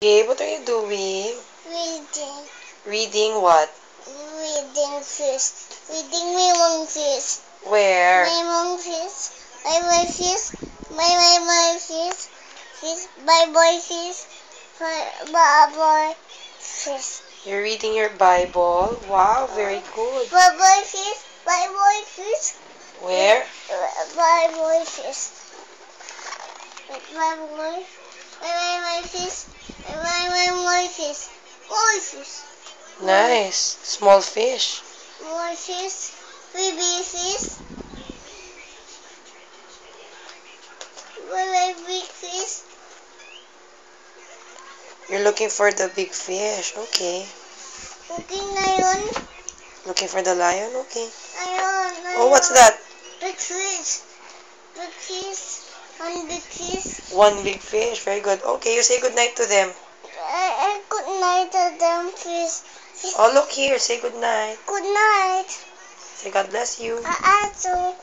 Gabe, what are you doing? Reading. Reading what? Reading fish. Reading my fish. Where? My fish. My fish. My fish. Fish. My boy fish. My boy fish. You're reading your Bible? Wow, very good. My boy fish. My boy fish. Where? My boy fish. My boy. My fish. My fish. Boy fish. Nice. Small fish. More fish, baby fish, big fish, You're looking for the big fish. Okay. cooking lion, Looking for the lion? Okay. lion, Oh, what's that? big fish, and big fish. One big fish. Very good. Okay, you say goodnight to them. Good night to them fish. Oh, look here. Say goodnight. Good night. Say God bless you. Also.